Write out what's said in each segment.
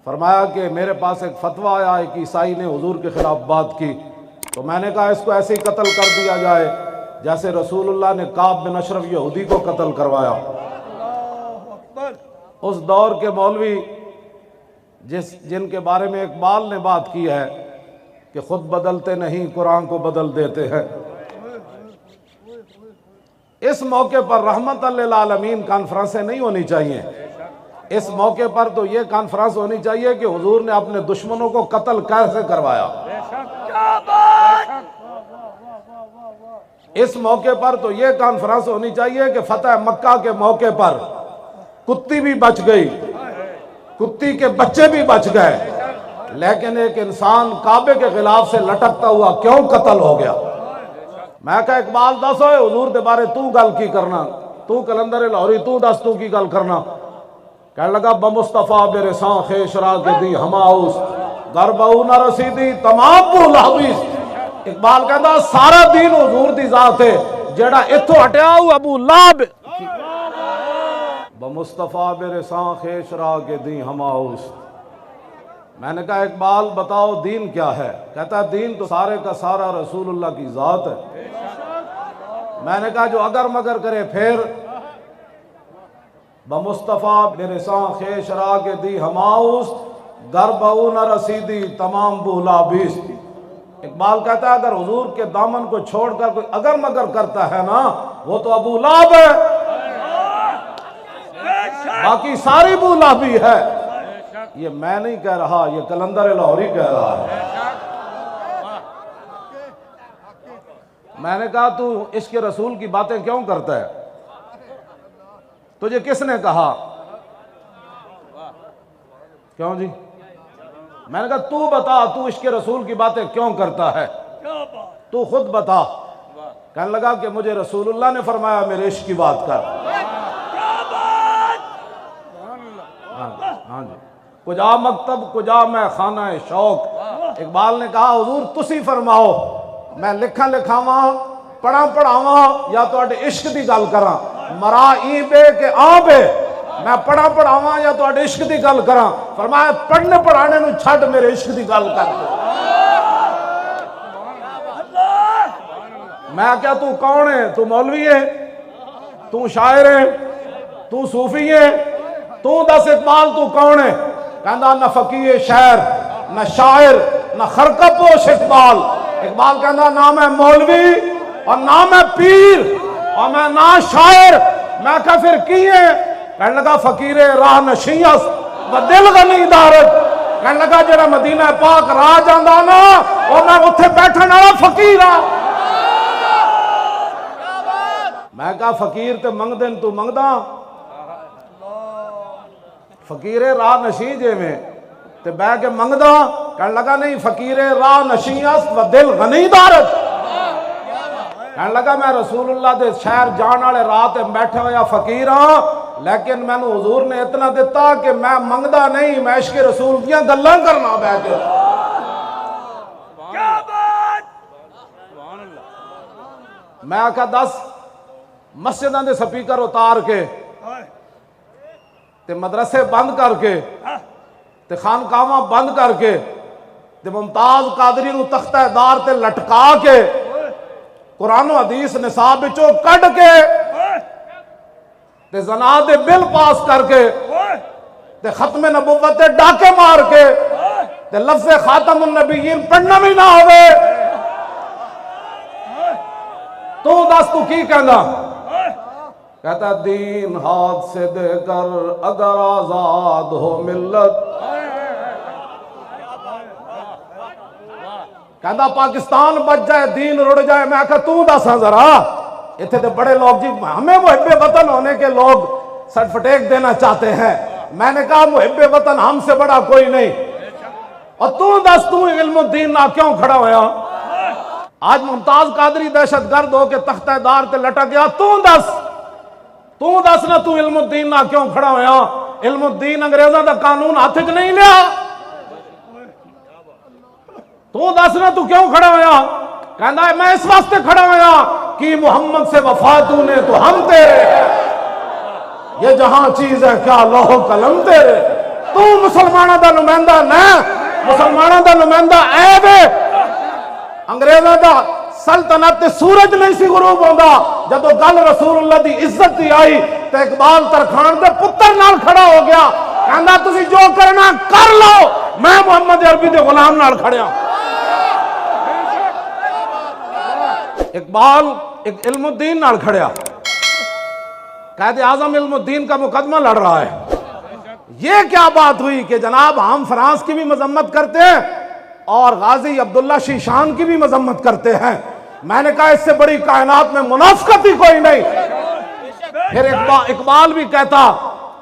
فرمایا کہ میرے پاس ایک فتویٰ آیا، ایک عیسائی نے حضور کے خلاف بات کی، تو میں نے کہا اس کو ایسے ہی قتل کر دیا جائے جیسے رسول اللہ نے کعب بن اشرف یہودی کو قتل کروایا۔ اس دور کے مولوی جن کے بارے میں اقبال نے بات کی ہے کہ خود بدلتے نہیں قرآن کو بدل دیتے ہیں، اس موقع پر رحمت للعالمین کانفرنسیں نہیں ہونی چاہیے۔ اس موقع پر تو یہ کانفرنس ہونی چاہیے کہ حضور نے اپنے دشمنوں کو قتل کیسے کروایا۔ اس موقع پر تو یہ کانفرنس ہونی چاہیے کہ فتح مکہ کے موقع پر کتی بھی بچ گئی، کتی کے بچے بھی بچ گئے، لیکن ایک انسان کعبے کے خلاف سے لٹکتا ہوا کیوں قتل ہو گیا؟ میں کہا اقبال دس ہوئے حضور دے بارے تو گل کی کرنا، تو کلندر لاہوری تو دس تو کی گل کرنا؟ کہنے لگا بمصطفیٰ برساں خیش را کے دی ہماؤس غربہو نہ رسیدی تمام بول حبیث۔ اقبال کہتا سارا دین حضور دی ذات ہے، جڑا اتھو ہٹیا ہوا ابو لہب بمصطفیٰ برساں خیش را کے دی ہماؤس۔ میں نے کہا اقبال بتاؤ دین کیا ہے؟ کہتا ہے دین تو سارے کا سارا رسول اللہ کی ذات ہے۔ میں نے کہا جو اگر مگر کرے پھر بمصطفیٰ برساں خیش را کے دی ہماؤس غربہو نہ رسیدی تمام بولا بیس۔ اقبال کہتا ہے اگر حضور کے دامن کو چھوڑ کر کوئی اگر مگر کرتا ہے نا وہ تو ابو لہب ہے، باقی ساری بو لہبی ہے۔ یہ میں نہیں کہہ رہا، یہ کلندر لاہوری کہہ رہا ہے۔ میں نے کہا تو عشق رسول کی باتیں کیوں کرتا ہے؟ تجھے کس نے کہا؟ کیوں جی؟ میں نے کہا تو بتا تو عشق رسول کی باتیں کیوں کرتا ہے؟ تو خود بتا۔ کہنے لگا کہ مجھے رسول اللہ نے فرمایا میرے عشق کی بات کر۔ ہاں جی، کجا مکتب کجا میں خانہ شوق۔ اقبال نے کہا حضور تسی فرماؤ میں لکھاں لکھاواں پڑھاں پڑھاواں یا تو اڈے عشق دی گل کراں، مرا ای بے کہ آ بے، میں پڑھاں پڑھاواں یا تو اڈے عشق دی گل کراں؟ فرمایا پڑھنے پڑھانے نو چھڈ میرے عشق دی گل کر دے۔ میں کیا تو کون ہے؟ تو مولوی ہے؟ تو شاعر ہے؟ تو صوفی ہے؟ تو دس اقبال تو کون ہے؟ کہندہ نہ فقیہ شعر نہ شاعر نہ خرقہ پوش اقبال۔ اقبال کہندہ نہ میں مولوی اور نہ میں پیر اور میں نہ شاعر، میں کہا پھر کی ہے؟ کہنے لگا فقیر راہ نشیس و دل غنی دارت۔ کہنے لگا جڑا مدینہ پاک راہ جاندہ نا اور میں اتھے بیٹھن والا فقیر ہاں۔ میں کہا فقیر تے منگ دن تو منگ دا، فقیر راہ نشی جے میں تے بہ کے منگ دا۔ کہنے لگا نہیں فقیر راہ نشیس و دل غنی دارت۔ کہنے لگا میں رسول اللہ دے شہر جان والے راہ تے بیٹھے ہویا فقیر ہاں، لیکن میں نے حضور نے اتنا دیتا کہ میں منگدا نہیں، میں عشق رسول دیاں گلاں کرنا بیٹھ کے۔ میں آکھا دس مسجداں دے سپیکر اتار کے تے مدرسے بند کر کے تے خانقاہاں بند کر کے تے ممتاز قادری نو تختہ دار تے لٹکا کے قرآن و حدیث نصاب بچوں کٹ کے تے زنا دے بل پاس کر کے تے ختم نبوت تے ڈاکے مار کے تے لفظ خاتم النبیین پڑھنا بھی نہ ہوئے تو دس تو کی کہنا؟ کہتا دین ہاتھ سے دے کر اگر آزاد ہو ملت، کہتا پاکستان بچ جائے دین رڑ جائے۔ میں کہا تو دساں ذرا اتھے تے بڑے لوگ جی ہمیں محب وطن ہونے کے لوگ سرٹیفکیٹ دینا چاہتے ہیں۔ میں نے کہا محب وطن ہم سے بڑا کوئی نہیں، اور تو دس تو علم الدین نہ کیوں کھڑا ہویا؟ آج ممتاز قادری دہشت گرد ہو کے تختہ دار تے لٹک گیا، تو دس نہ تو علم الدین نہ کیوں کھڑا ہویا؟ علم الدین انگریزاں دا قانون ہاتھ وچ نہیں لیا، تو دس نہ تو کیوں کھڑا ہویا؟ کہندا ہے میں اس واسطے کھڑا ہویا کہ محمد سے وفا تو نے تو ہم تیرے، یہ جہاں چیز ہے کیا لوح قلم تیرے۔ تو مسلمانوں دا نمائندہ نہ، مسلمانوں دا نمائندہ عیب ہے۔ انگریزوں دا سلطنت تے سورج نہیں سی غروب ہوندا، جدو گل رسول اللہ دی عزت دی آئی تے اقبال ترکھان دے پتر نال کھڑا ہو گیا، کہندا تسی جو کرنا کر لو، میں محمد عربی دے غلام نال کھڑیا۔ اقبال ایک علم الدین نال کھڑیا، قائد اعظم علم الدین کا مقدمہ لڑ رہا ہے۔ یہ کیا بات ہوئی کہ جناب ہم فرانس کی بھی مذمت کرتے ہیں اور غازی عبداللہ شیشان کی بھی مذمت کرتے ہیں؟ میں نے کہا اس سے بڑی کائنات میں منافقت ہی کوئی نہیں۔ پھر اقبال بھی کہتا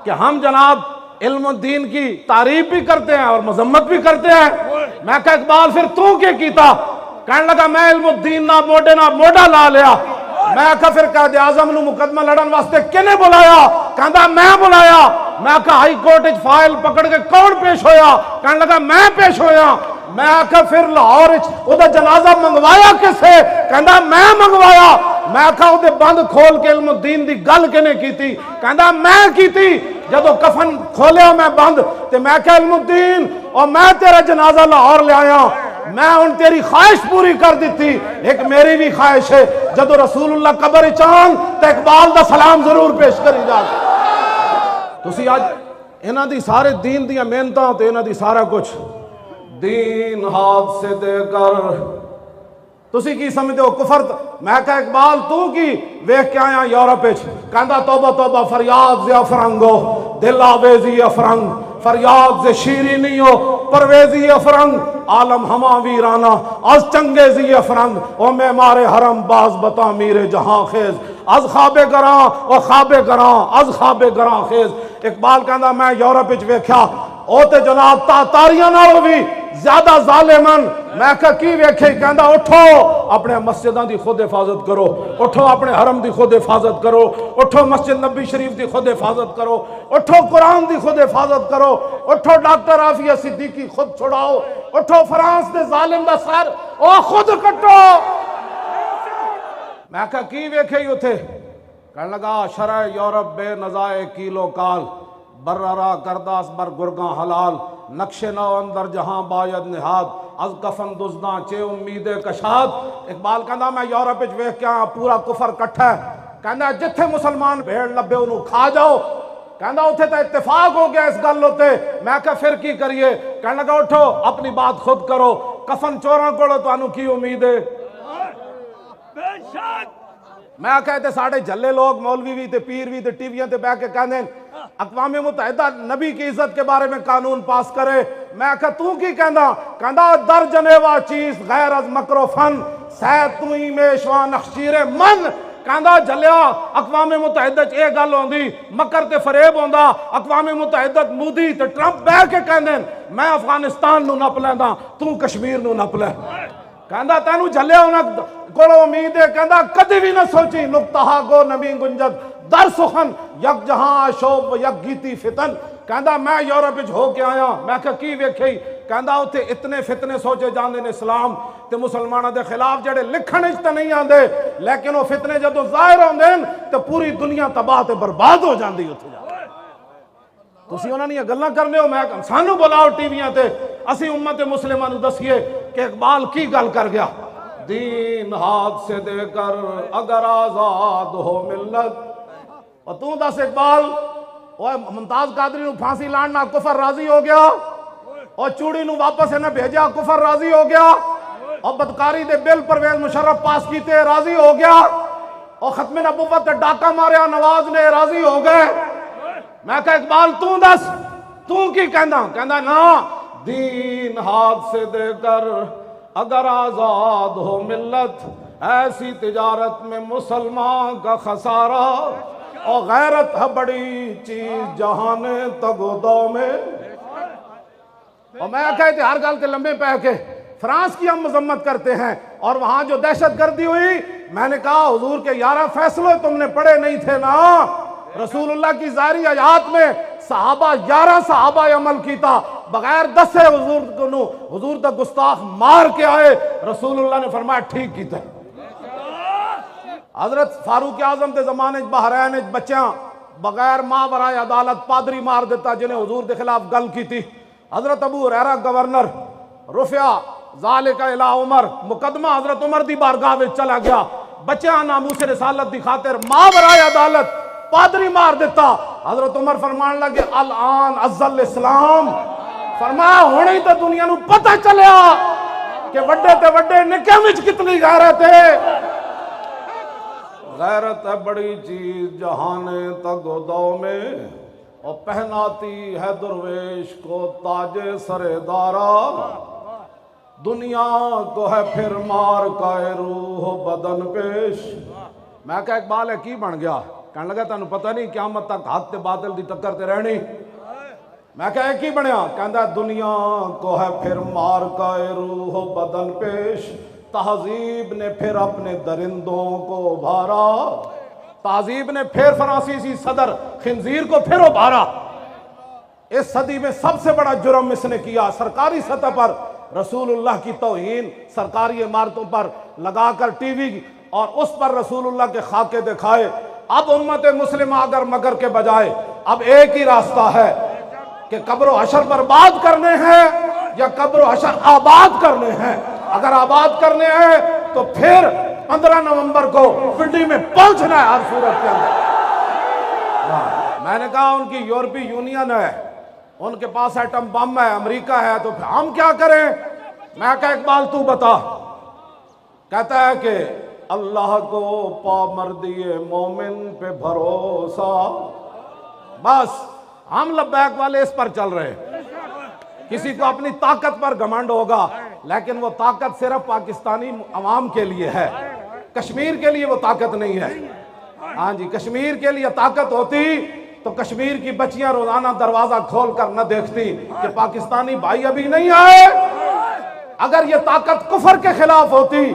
کہ ہم جناب علم الدین کی تعریف بھی کرتے ہیں اور مذمت بھی کرتے ہیں۔ میں کہا اقبال پھر تو کیا کیتا؟ کہنے لگا میں علم الدین نہ موڈا لا لیا۔ میں کہا پھر قائد اعظم نو مقدمہ لڑن واسطے کنے بلایا؟ کہندا میں بلایا۔ میں کہا ہائی کورٹ وچ فائل پکڑ کے کون پیش ہویا؟ کہنے لگا میں پیش ہویا۔ میں کہا پھر لاہور وچ او دا جنازہ منگوایا کسے؟ کہندا میں منگوایا۔ میں کہا او دے بند کھول کے علم الدین دی گل کنے کیتی؟ کہندا میں کیتی۔ جدو کفن کھولیا میں بند تے میں کہا علم الدین اور میں تیرا جنازہ لاہور لے آیا، میں ان تیری خواہش پوری کر دیتی، ایک میری بھی خواہش ہے جدو رسول اللہ قبر چاند تے اقبال دا سلام ضرور پیش کری جا۔ تسی آج انہاں دی سارے دین دیاں محنتاں تے انہاں دی سارا کچھ دین ہاتھ سے دے کر تسی کی سمجھتے ہو کفر؟ میں کہا اقبال تو کی ویکھ کے آیا یورپ وچ؟ کہندا توبہ توبہ فریاد زی افرنگو دل آویزی افرنگ، فریاد زی شیرینی ہو پرویزی افرنگ، عالم ہما ویرانا از چنگیزی افرنگ، او معمار حرم باز بتا میر جہاں خیز، از خواب گراں او خواب گراں از خواب گراں خیز۔ اقبال کہندا میں یورپ وچ ویکھیا او تے جناب تاتاریاں نالوں بھی زیادہ ظالمن۔ میں کہا کی ویکھے؟ کہندا اٹھو اپنے مسجداں دی خود حفاظت کرو، اٹھو اپنے حرم دی خود حفاظت کرو، اٹھو مسجد نبی شریف دی خود حفاظت کرو، اٹھو قرآن دی خود حفاظت کرو، اٹھو ڈاکٹر عافیہ صدیقی خود چھڑاؤ، اٹھو فرانس دے ظالم دا سر او خود کٹو۔ میں کہا کی ویکھے ہی اتھے؟ کہنے لگا شرع یورپ بے نزائے کیلو کال، بررا کرداس بر گرگاں حلال، نقش نو اندر جہاں باید نہاد، از کفن دزداں چے امید کشاد۔ اقبال کہندا میں یورپ وچ ویکھ کے پورا کفر کٹھا ہے، کہندا جتھے مسلمان بھیڑ لبے انہوں کھا جاؤ، کہندا اتھے تا اتفاق ہو گیا اس گل ہوتے۔ میں کہا پھر کی کریے؟ کہنے لگا اٹھو اپنی بات خود کرو، کفن چوراں کولو تانوں کی امید ہے؟ میں کہتے ساڑھے جھلے لوگ مولوی بھی تے پیر بھی تے ٹی ویاں تے بیٹھ کے کہندے اقوام متحدہ نبی کی عزت کے بارے میں قانون پاس کرے۔ میں کہا تو کی کہندا؟ کہندا در جنیوا چیز غیر از مکر و فن، سید تو ہی میشواں نخشیر من۔ کہندا جھلیا اقوام متحدہ اے گل ہوندی مکر تے فریب ہوندا، اقوام متحدہ مودی تے ٹرمپ بیٹھ کے کہندے میں افغانستان نو نپ لیندا تو کشمیر نو نپ لے۔ کہندا تینوں جھلیا انہاں کولو امید ہے؟ کہندا کدی بھی نہ سوچی نقطہ گو نبی گنجد در سخن یک جہاں شوب یک گیتی فتن۔ کہندا میں یورپ وچ ہو کے آیا۔ میں کہا کی ویکھئی؟ کہندا اوتھے اتنے فتنے سوچے جاندے نے اسلام تے مسلماناں دے خلاف جڑے لکھن وچ تے نہیں آندے، لیکن وہ فتنے جدوں ظاہر ہوندے تے پوری دنیا تباہ تے برباد ہو جاندی اوتھے جا۔ تسی انہاں دیاں گلاں کرنے ہو، میں سانوں بلاؤ ٹی ویاں تے، اسی امت مسلمہ نوں دسیے کہ اقبال کی گل کر گیا۔ دین ہاتھ سے دے کر اگر آزاد ہو ملت، اور تو دس اقبال ممتاز قادری نو پھانسی لاننا کفر راضی ہو گیا، اور چوڑی نو واپس انہیں بھیجا کفر راضی ہو گیا، اور بدکاری دے بل پرویز مشرف پاس کیتے راضی ہو گیا، اور ختم نبوت ڈاکہ ماریا نواز نے راضی ہو گئے۔ میں کہا اقبال تو دس تو کی کہندا؟ کہندا نا دین ہاتھ سے دے کر اگر آزاد ہو ملت، ایسی تجارت میں مسلمان کا خسارہ، اور غیرت ہے بڑی چیز جہان تگ و دو میں۔ اور میں کہتے ہر گل کے لمبے پہ کے فرانس کی ہم مذمت کرتے ہیں، اور وہاں جو دہشت گردی ہوئی، میں نے کہا حضور کے 11 فیصلے تم نے پڑھے نہیں تھے نا؟ رسول اللہ کی ظاہری حیات میں صحابہ 11 صحابہ عمل کیتا، بغیر دسے حضور تک گستاخ مار کے آئے، رسول اللہ نے فرمایا ٹھیک کیتا ہے۔ حضرت فاروق اعظم دے زمانے بحرین بچیاں بغیر ماں برائے عدالت پادری مار دیتا جنہیں حضور کے خلاف گل کی تھی. حضرت ابو ہریرہ گورنر رفع ذالک الی عمر, مقدمہ حضرت عمر دی بارگاہ وچ چلا گیا, بچیاں ناموس رسالت دی خاطر ماں برائے عدالت پادری مار دیتا. حضرت عمر فرمان لگے الان ازل اسلام, فرمایا ہونے ہی تو دنیا نو پتہ چلیا کہ وڈے تے وڈے نکے وچ کتنی غیرت ہے. غیرت ہے بڑی چیز جہان تگودو میں, اور پہناتی ہے درویش کو تاج سر دارا. دنیا کو ہے پھر مار کا روح بدن پیش. میں کہا اقبال ہے کی بن گیا؟ کہنے لگا تانوں پتہ نہیں قیامت تک حق تے باطل دی ٹکر تے رہنی. میں کہا کی بنیا؟ کہندا دنیا کو ہے پھر مار کا روح بدن پیش. تہذیب نے پھر اپنے درندوں کو ابھارا. تہذیب نے پھر فرانسیسی صدر خنزیر کو پھر ابھارا. اس صدی میں سب سے بڑا جرم اس نے کیا, سرکاری سطح پر رسول اللہ کی توہین سرکاری عمارتوں پر لگا کر ٹی وی اور اس پر رسول اللہ کے خاکے دکھائے. اب امت مسلمہ اگر مگر کے بجائے اب ایک ہی راستہ ہے کہ قبر و حشر برباد کرنے ہیں یا قبر و حشر آباد کرنے ہیں. اگر آباد کرنے ہیں تو پھر 15 نومبر کو پنڈی میں پہنچنا ہے ہر صورت کے اندر. میں نے کہا ان کی یورپی یونین ہے, ان کے پاس ایٹم بم ہے, امریکہ ہے, تو ہم کیا کریں؟ میں کہا اقبال تو بتا. کہتا ہے کہ اللہ کو پا مردی مومن پہ بھروسہ. بس ہم لبیک والے اس پر چل رہے ہیں. کسی کو اپنی طاقت پر گھمنڈ ہوگا, لیکن وہ طاقت صرف پاکستانی عوام کے لیے ہے, کشمیر کے لیے وہ طاقت نہیں ہے. ہاں جی, کشمیر کے لیے طاقت ہوتی تو کشمیر کی بچیاں روزانہ دروازہ کھول کر نہ دیکھتی کہ پاکستانی بھائی ابھی نہیں آئے. اگر یہ طاقت کفر کے خلاف ہوتی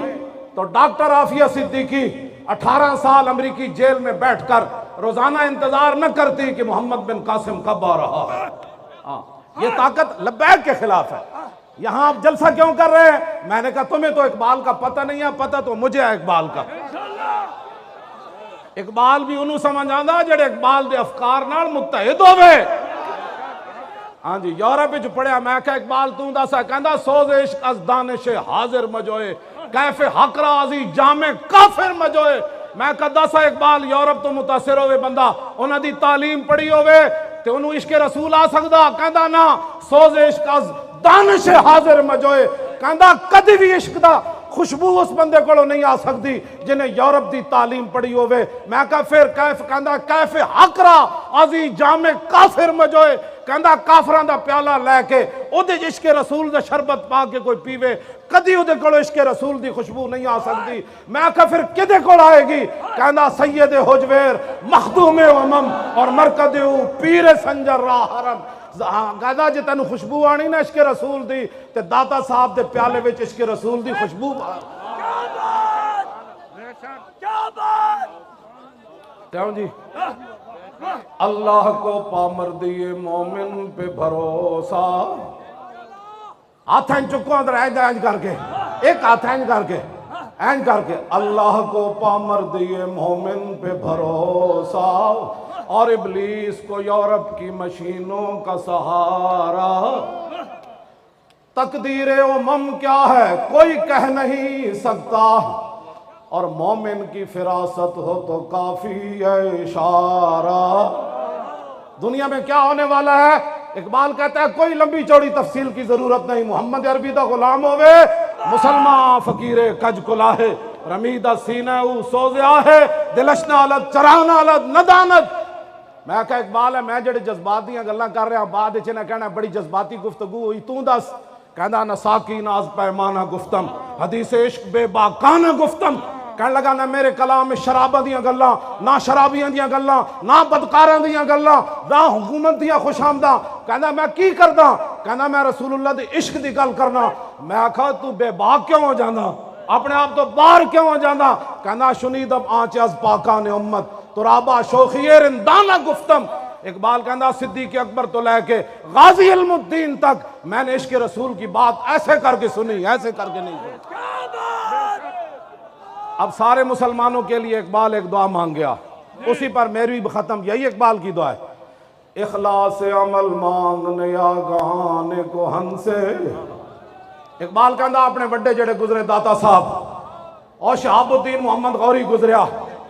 تو ڈاکٹر عافیہ صدیقی 18 سال امریکی جیل میں بیٹھ کر روزانہ انتظار نہ کرتی کہ محمد بن قاسم کب آ رہا ہے. یہ طاقت لبیک کے خلاف ہے. یہاں آپ جلسہ کیوں کر رہے ہیں؟ میں نے کہا تمہیں تو اقبال کا پتہ نہیں ہے, پتہ تو مجھے ہے اقبال کا. اقبال بھی انہوں سمجھ آندا جڑے اقبال دے افکار نال متحد ہوئے. ہاں جی, یورپ وچ پڑھیا. میں کہا اقبال تو دسا, کہندا سوز عشق از دانش حاضر مجوئے, کیف حق رازی جامع کافر مجوئے. میں کہا دسا اقبال یورپ تو متاثر ہوئے بندہ, انہاں دی تعلیم پڑھی ہوئے تے انہوں عشق رسول آ سکدا؟ کہندا نا, سوز عشق از دانش حاضر مجوئے. کہندا کدی بھی عشق دا خوشبو اس بندے کو نہیں آ سکتی جنہیں یورپ دی تعلیم پڑھی ہوئے. میں کہا پھر کیف؟ کہندا کیف حق را آزی جامع کافر مجوئے. کہندا کافران دا پیالہ لے کے او دے عشق رسول دا شربت پا کے کوئی پیوے, کدی او دے کولو عشق رسول دی خوشبو نہیں آ سکتی. میں کہا پھر کدے کول آئے گی؟ کہندا سید حجویر مخدوم امم اور مرکد پیر سنجر راہ حرم. کہندا جے تینوں خوشبو آنی نا عشق رسول دی تے داتا صاحب دے پیالے وچ عشق رسول دی خوشبو. کیوں جی؟ اللہ کو پا مردی مومن پہ بھروسہ. ہاتھ اینج چکو اندر اینج کر کے, ایک ہاتھ اینج کر کے اللہ کو پا مردی مومن پہ بھروسہ, اور ابلیس کو یورپ کی مشینوں کا سہارا. تقدیر امم کیا ہے کوئی کہہ نہیں سکتا, اور مومن کی فراست ہو تو کافی ہے اشارہ. دنیا میں کیا ہونے والا ہے؟ اقبال کہتا ہے کوئی لمبی چوڑی تفصیل کی ضرورت نہیں. محمد عربی دا غلام ہوئے, مسلمان فقیر کج کلاہے, رمیدہ سینہ او سوز آہے, دلش نالت چران آلت ندانت. میں کہا اقبال ہے میں جڑے جذباتیاں گلاں کر رہا ہوں, بعد اچھے نہ کہنا بڑی جذباتی گفتگو ہوئی, تو دس. کہنا نساکی ناز پیمانہ گفتم, حدیث عشق بے باکانہ گفتم. کہنے لگا نہ میرے کلام میں شرابہ دیاں گلاں, نہ شرابیاں دیاں گلاں, نہ بدکاراں دیاں گلاں, نہ حکومت دیاں خوش آمداں. کہنا میں کی کرداں؟ کہنا میں رسول اللہ دے عشق دی گل کرنا. میں کہا تو بے باک کیوں ہو جانا, اپنے آپ تو باہر کیوں ہو جانا؟ کہنا شنیدم آنچ از پاکان امت ترابہ شوخی رندانہ گفتم. اقبال کہنا صدیق اکبر تو لے کے غازی علم الدین تک میں نے عشق رسول کی بات ایسے کر کے سنی, ایسے کر کے نہیں سنی. اب سارے مسلمانوں کے لیے اقبال ایک دعا مانگ گیا. اسی پر میری بھی ختم، یہی اقبال کی دعا ہے، اخلاص عمل مانگنے آگان کو ہن سے۔ اقبال کہندا اپنے بڑے جڑے گزرے داتا صاحب، اور شہاب الدین محمد غوری گزریا،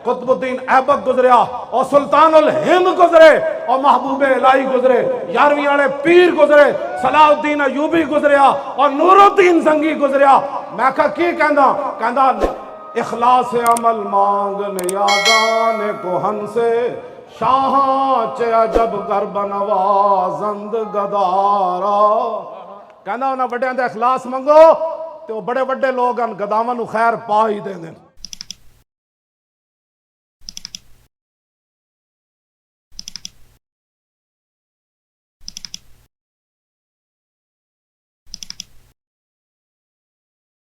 قطب الدین ایبک گزریا، اور سلطان الہند گزرے، اور محبوب الہی گزرے، 11ویں والے پیر گزرے، صلاح الدین ایوبی گزریا، اور نور الدین زنگی گزریا۔ میں کہا کی کہندا اخلاص عمل مانگنے آگان کوہن سے، شاہاں چے عجب گرب نوازند گدارا۔ کہندا انہاں بڑے اندے اخلاص منگو تو بڑے بڑے لوگ ان گداواں نو خیر پا ہی دے دیں۔